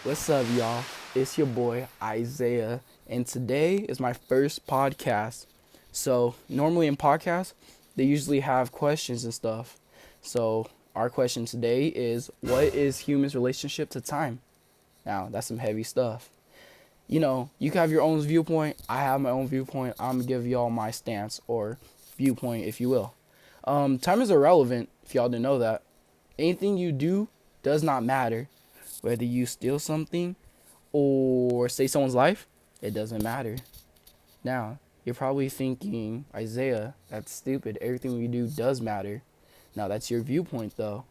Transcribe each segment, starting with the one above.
What's up, y'all? It's your boy Isaiah, and today is my first podcast. So, normally in podcasts, they usually have questions and stuff. So, our question today is, what is humans' relationship to time? Now, that's some heavy stuff. You can have your own viewpoint. I have my own viewpoint. I'm gonna give y'all my stance or viewpoint, if you will. Time is irrelevant, if y'all didn't know that. Anything you do does not matter. Whether you steal something or save someone's life, it doesn't matter. Now, you're probably thinking, Isaiah, that's stupid. Everything we do does matter. Now, that's your viewpoint, though.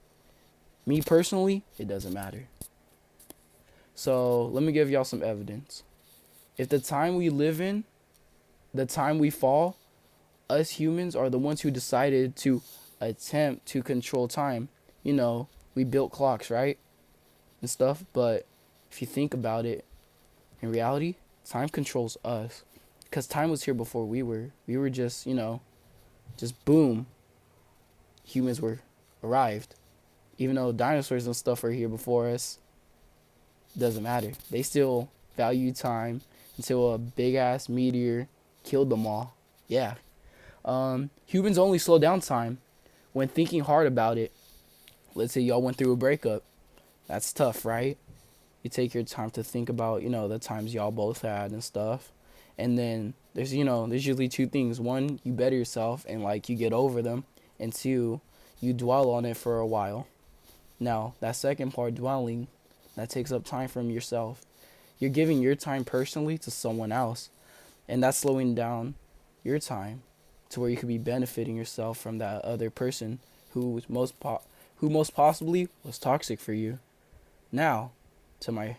Me personally, it doesn't matter. So, let me give y'all some evidence. If the time we live in, the time we fall, us humans are the ones who decided to attempt to control time. We built clocks, right? And stuff, but if you think about it, in reality, time controls us. Because time was here before we were. We were just boom, humans were arrived. Even though dinosaurs and stuff are here before us, doesn't matter. They still value time until a big ass meteor killed them all. Yeah. Humans only slow down time when thinking hard about it. Let's say y'all went through a breakup. That's tough, right? You take your time to think about, the times y'all both had and stuff. And then there's usually two things. One, you better yourself and you get over them. And two, you dwell on it for a while. Now, that second part, dwelling, that takes up time from yourself. You're giving your time personally to someone else. And that's slowing down your time to where you could be benefiting yourself from that other person who most possibly was toxic for you. Now, to my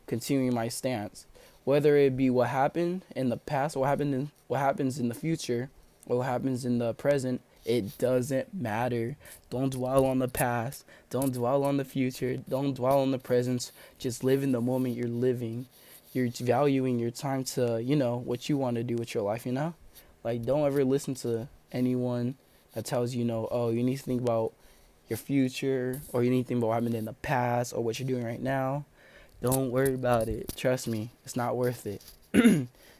continuing my stance, whether it be what happened in the past, what happens in the future, or what happens in the present, it doesn't matter. Don't dwell on the past. Don't dwell on the future. Don't dwell on the present. Just live in the moment you're living. You're valuing your time to, what you want to do with your life, don't ever listen to anyone that tells you, oh, you need to think about your future, or you need to think about what happened in the past, or what you're doing right now. Don't worry about it. Trust me, it's not worth it.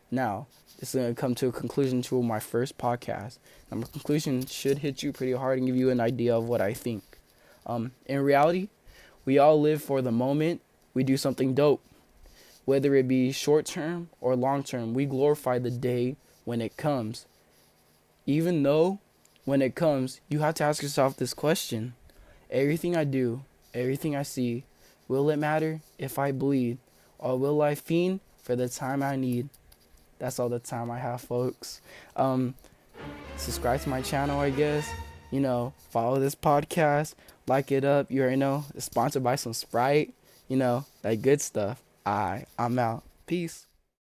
Now, it's going to come to a conclusion to my first podcast. Now, my conclusion should hit you pretty hard and give you an idea of what I think. In reality, we all live for the moment we do something dope. Whether it be short term or long term, we glorify the day when it comes. Even though when it comes, you have to ask yourself this question. Everything I do, everything I see, will it matter if I bleed? Or will I fiend for the time I need? That's all the time I have, folks. Subscribe to my channel, I guess. Follow this podcast. Like it up. You already know. It's sponsored by some Sprite. That good stuff. I'm out. Peace.